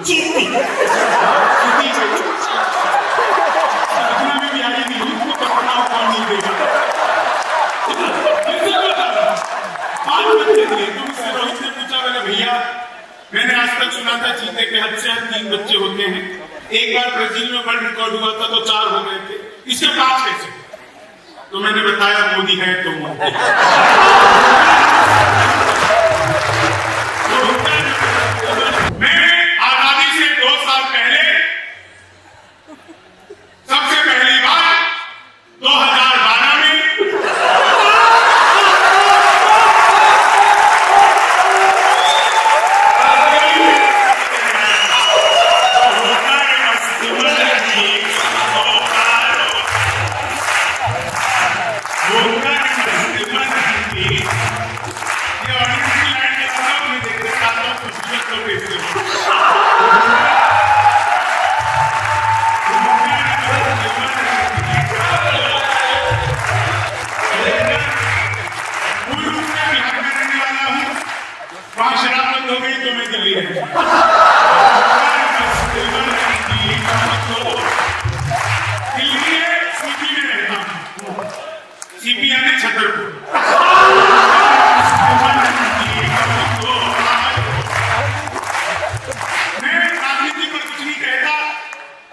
चीती इतना में भी आई नहीं, उसको पकड़ाओ कौन नहीं देगा। पांच बच्चे थे, तो मुझसे रोहित ने पूछा, मैंने भैया मैंने आज तक सुना था चीते के हद से 3 बच्चे होते हैं, एक बार ब्राजील में वर्ल्ड रिकॉर्ड हुआ था तो 4 हो गए थे, इसके 5 कैसे? तो मैंने बताया मोदी है तो मोदी। मैं आजादी से 2 साल पहले सबसे पहली बार 2012 में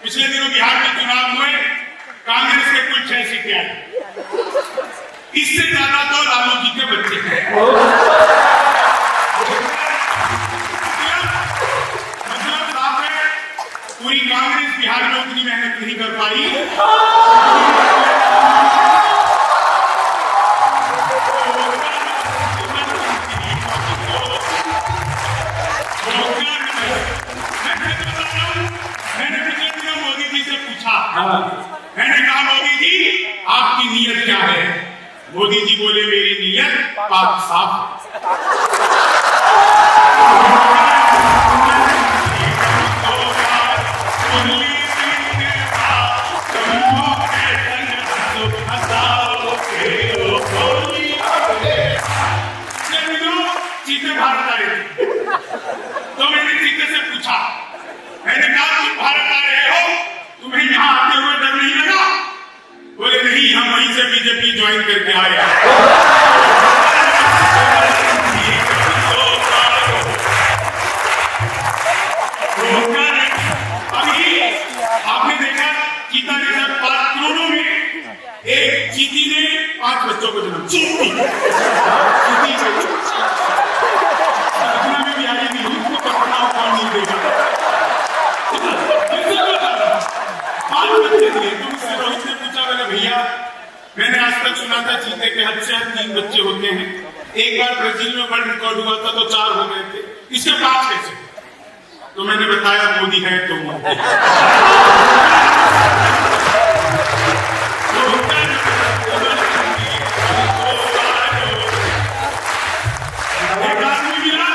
पिछले दिनों बिहार में चुनाव हुए, कांग्रेस के कुल 6 सीटें आई, इससे ज्यादा तो लालू जी के बच्चे हैं। मतलब साफ है, पूरी कांग्रेस बिहार में उतनी मेहनत नहीं कर पाई। मैंने कहा मोदी जी आपकी नीयत क्या है? मोदी जी बोले मेरी नीयत पाक साफ है। चीते भारत आ रहे थे, तो मैंने चीते से पूछा, मैंने कहा तुम भारत आ रहे हो, तुम्हें यहाँ आते हुए डर नहीं लगा? बोले नहीं, हम वहीं से बीजेपी ज्वाइन करके आए हैं। अभी आपने देखा चीता ने जब 5 करोड़ों में एक चीती ने 5 बच्चों को जन्म, चीती इतना में भी आई नहीं, उसको पकड़ाओ कौन नहीं देगा। 5 बच्चे थे, तो मुझसे रोहित ने पूछा, मैंने भैया मैंने आज तक सुना था चीते के हद से 3 बच्चे होते हैं, एक बार ब्राजील में वर्ल्ड रिकॉर्ड हुआ था तो 4 हो गए थे, इसके 5 कैसे? तो मैंने बताया मोदी है तो मोदी। एक आदमी मिला,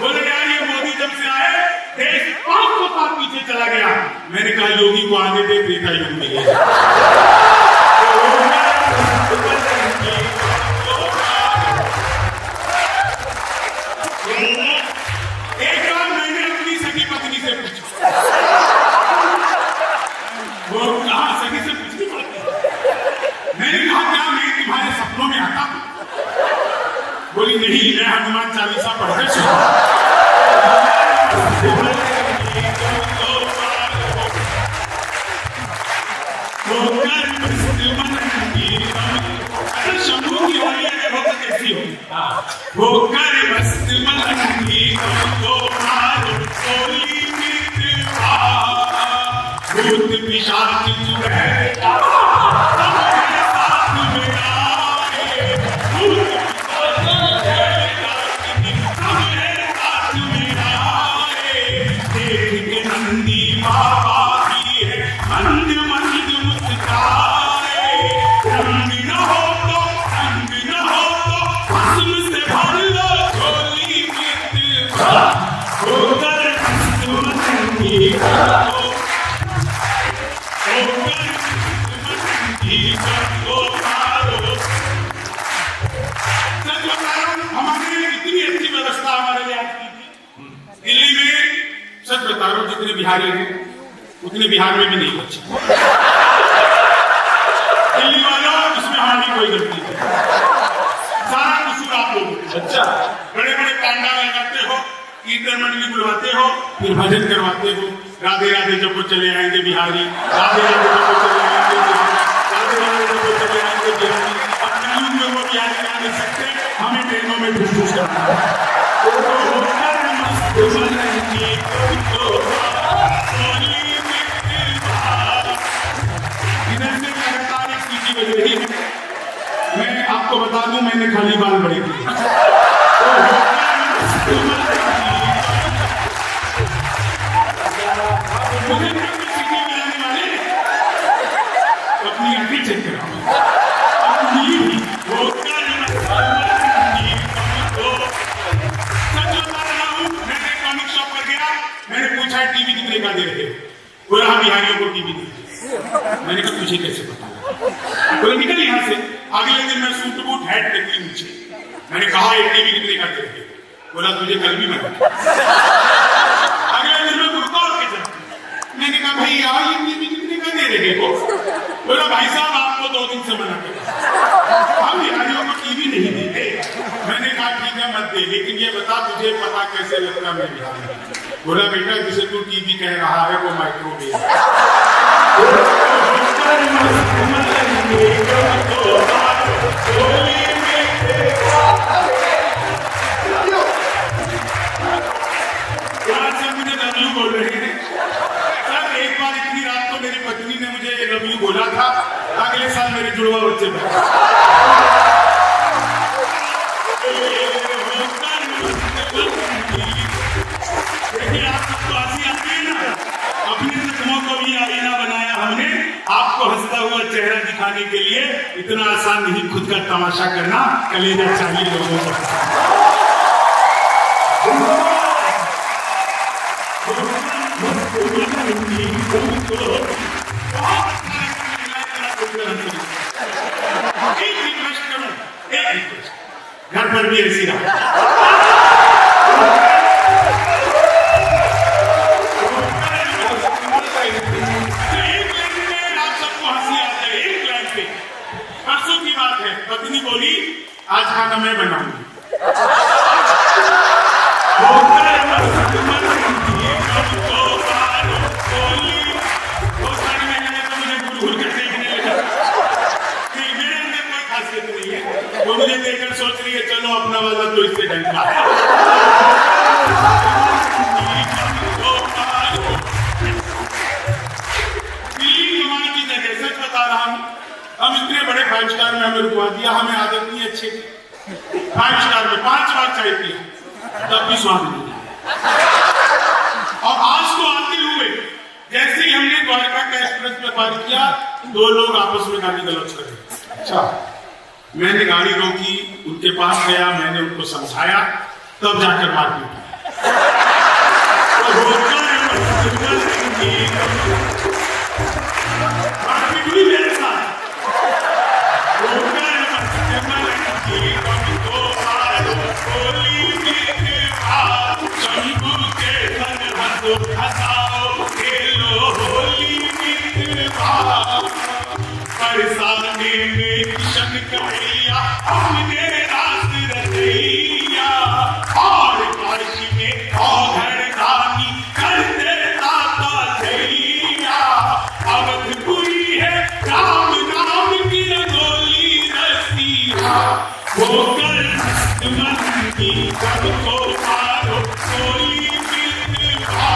बोले यार ये मोदी जब से आए देश 500 साल पीछे चला गया। मैंने कहा योगी को आने दे, त्रेता युग मिलेगा। एक बार मैंने अपनी सगी पत्नी से पूछा, वो कहा सगी से पूछती बात, मैंने कहा क्या मैं तुम्हारे सपनों में आता हूं? बोली नहीं, मैं हनुमान चालीसा पढ़कर सुना। शंभू की वाली अगर हो तो कैसी हो? वो कर मस्त मनंगी को मारो कोली मित्रवा, भूत पिशाच जुए हमारे साथ में आए, भूत पिशाच हमारे साथ में आए, देख के नंदी बाबा की है मंद मंद मुस्काए, रंग न हो तो भस्म से भर लो झोली मित्रवा, होकर मस्त मनंगी हमारे लिए इतनी अच्छी व्यवस्था हमारे लिए आज की थी। दिल्ली में सच बता रहा हूं, जितने बिहारी हैं उतने बिहार में भी नहीं बचे। दिल्ली वालों, इसमें हमारी कोई गलती नहीं, सारा कसूर आप लोगों का। अच्छा, बड़े बड़े पंडाल लगाते हो, कीर्तन मंडली बुलवाते हो, फिर भजन करवाते हो, राधे राधे जब वो चले आएंगे बिहारी, राधे राधे जब वो चले आएंगे बिहारी, राधे राधे जब वो चले आएंगे बिहारी। अब कलयुग में वो बिहारी आ नहीं सकते, हमें ट्रेनों में घुस करना है। इधर से लगातार एक सीटी बज रही है। मैं आपको बता दूं, मैंने खाली बाल बड़े किए। मुझे सीटी बजाने वाले अपनी आंखें चेक कराओ। मैंने पूछा टीवी कितने का दे रहे हो? बोला हम बिहारियों को टीवी दे। मैंने कहा तुझे कैसे पता? बोला निकल यहाँ से। अगले दिन मैं सूट बूट हैट निकली नीचे। मैंने कहा ये टीवी कितने का दे रहे हो? बोला तुझे कल भी मैं अगले दिन मैं कुर्ता उठ के चलती। मैंने कहा भाई यार ये टीवी कितने का दे रहे हो? बोला भाई साहब आपको 2 दिन से मना कर हम बिहारियों को टीवी नहीं देते। मैंने कहा ठीक है मत दे, लेकिन ये बता तुझे पता कैसे लगता मैं बिहारी? बोला बेटा जिसे तू टीवी कह रहा है वो माइक्रोवेव। मुझे लव बोल रहे हैं सर। एक बार इतनी रात को मेरी पत्नी ने मुझे ये लव बोला था, अगले साल मेरे जुड़वा बच्चे में। अपने जख्मों को भी आईना बनाया हमने, आपको हंसता हुआ चेहरा दिखाने के लिए। इतना आसान नहीं खुद का तमाशा करना, कलेजा चाहिए लोगों को। एक रिक्वेस्ट करूं, एक रिक्वेस्ट, घर पर भी ऐसी रहा। परसों की बात है, पत्नी बोली आज खाना मैं बनाऊंगी। मेरे अंदर कोई खासियत नहीं है, वो मुझे देखकर सोच रही है चलो अपना वाला तो इससे डंका। सच बता रहा हूं, हम इतने बड़े 5 स्टार में हमें रुकवा दिया, हमें आदत नहीं अच्छी। 5 स्टार में 5 बार चाय पिया तब भी स्वाद नहीं आया। और आज तो आते हुए जैसे ही हमने द्वारका का एक्सप्रेस में पार किया, 2 लोग आपस में गाली गलौज कर रहे। अच्छा, मैंने गाड़ी रोकी, उनके पास गया, मैंने उनको समझाया, तब जाकर मारपीट हुई मेरे साथ। परेशानी में किशन कन्हैया हमने रास रचैया, और काशी में औघड़दानी कर देता था जैया। अवधपुरी है राम नाम की रंगोली रसिया, वो कर मन की सबको मारो कोई मिलवा।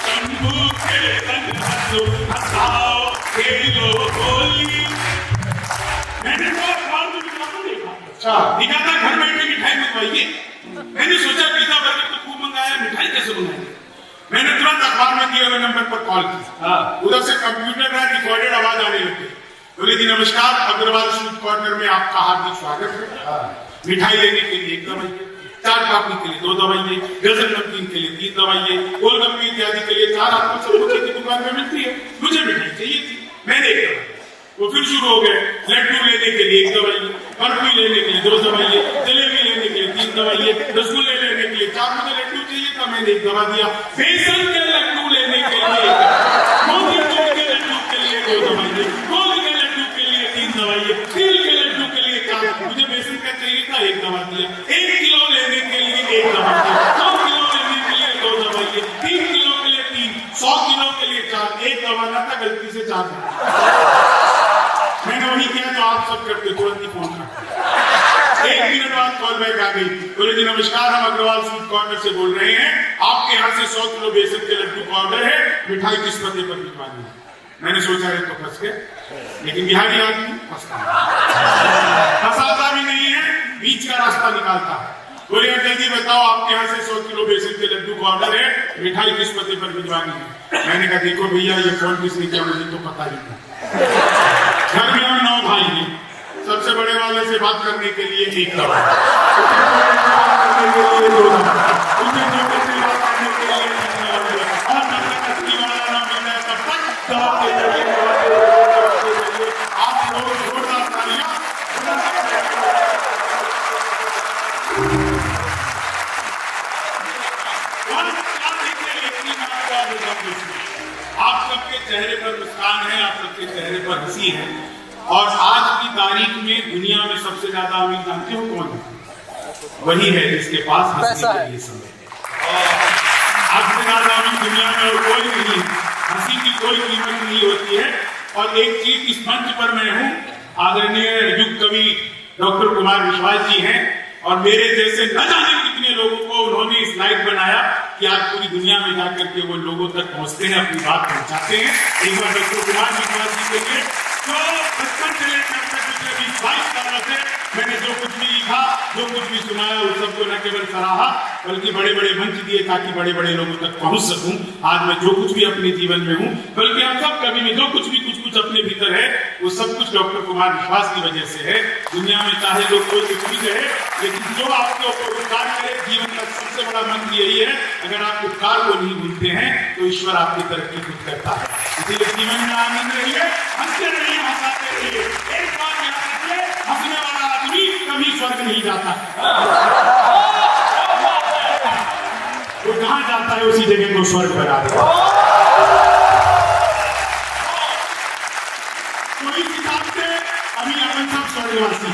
शंभू के संग हंसो हंसाओ खेलो होली। मैंने तो देखा, अच्छा दिखा था घर बैठे मिठाई मंगवाइए। मैंने सोचा पिज्जा बर्गर तो खूब मंगाया, मिठाई कैसे मंगाएंगे? मैंने तुरंत अखबार में दिए हुए नंबर पर कॉल की। उधर से कंप्यूटर में रिकॉर्डेड आवाज आने लगी। बोले जी नमस्कार, अग्रवाल स्वीट कॉर्नर में आपका हार्दिक स्वागत है। मिठाई लेने के लिए 1 दवाइए, चाट पापड़ी के लिए 2 दवाइए, गजल नमकीन के लिए 3 दवाइए, गोलगप्पे इत्यादि के लिए 4 आपको सब की दुकान में मिलती है। मुझे मिठाई चाहिए थी, मैंने 1 दवाई। वो फिर शुरू हो गए, लड्डू लेने के लिए 1 दवाई, बर्फी लेने के लिए 2 दवाई, जलेबी लेने के लिए 3 दवाई, रसगुल्ले लेने के लिए 4, मुझे लड्डू चाहिए था, मैंने 1 दवा दिया। बेसन के लड्डू लेने के लिए, मोतीचूर के लड्डू के लिए 2 दवाई, गोंद के लड्डू के लिए 3 दवाई, तिल के लड्डू के लिए 4, मुझे बेसन का चाहिए था, 1 दवा दिया। 1 किलो लेने के लिए 1 दवा दिया, 2 किलो लेने के लिए 2 दवाई, 3 किलो के लिए 3, 100 किलो के लिए 4, 1 दवा ना था, गलती से 4 दवा। मैंने वही किया जो आप सब करते, तुरंत ही फोन कर। 1 मिनट बाद कॉल बैक आ गई, बोले जी नमस्कार, हम अग्रवाल स्वीट कॉर्नर से बोल रहे हैं, आपके यहाँ से 100 किलो बेसन के लड्डू का ऑर्डर है, मिठाई किस पते पर भिजवानी है। मैंने सोचा है तो फंस गए, लेकिन बिहारी आदमी फंसाता भी नहीं है, बीच का रास्ता निकालता है। बोले जल्दी बताओ, आपके यहाँ से 100 किलो बेसन के लड्डू का ऑर्डर है, मिठाई किस पते पर भिजवानी है। मैंने कहा देखो भैया, ये फोन किसने किया मुझे तो पता ही नहीं। घर में हम 9 भाई हैं, सबसे बड़े वाले से बात करने के लिए 1 दवा, करने के लिए 2 दवा, उनसे छोटे से बात करने के लिए 3 दवा, और जब तक असली वाला ना मिल जाए तब तक दवा के जरिए आप लोग जोरदार तालियां। आप सबके चेहरे पर मुस्कान है, आप सबके चेहरे पर हंसी है, और आज की तारीख में दुनिया में सबसे ज्यादा अमीर जानते हो कौन है? वही है जिसके पास हंसने के लिए समय है। आपसे ज्यादा अमीर दुनिया में और कोई नहीं, हंसी की कोई कीमत नहीं होती है। और एक चीज, इस मंच पर मैं हूँ, आदरणीय युग कवि डॉक्टर कुमार विश्वास जी हैं, और मेरे जैसे न जाने कितने लोगों को उन्होंने स्लाइड बनाया कि आज पूरी दुनिया में जाकर के वो लोगों तक पहुंचते हैं, अपनी बात पहुंचाते हैं। एक बार डॉक्टर कुमार विश्वास जी के लिए, तो बचपन से लेकर पिछले 20-22 सालों से मैंने जो कुछ भी लिखा, जो कुछ भी सुनाया, उस सबको न केवल सराहा, बल्कि बड़े बड़े मंच दिए ताकि बड़े बड़े लोगों तक पहुंच सकूं। आज मैं जो कुछ भी अपने जीवन में हूं, बल्कि हम सब कभी भी जो कुछ भी कुछ अपने भीतर है, वो सब कुछ डॉक्टर कुमार विश्वास की वजह से है। दुनिया में चाहे लोग कोई कुछ भी कहे, लेकिन जो आपके ऊपर उपकार करे, जीवन का सबसे बड़ा मंत्र यही है, अगर आप उपकार को नहीं भूलते हैं तो ईश्वर आपकी तरक्की खुद करता है। इसलिए जीवन में आनंद रहिए, हंसते रहिए, हंसाते रहिए। एक बात याद रखिए, हंसने वाला आदमी कभी स्वर्ग नहीं जाता, वो जहां जाता है उसी जगह को स्वर्ग बना देता है। तो इस हिसाब से अभी अपन सब स्वर्गवासी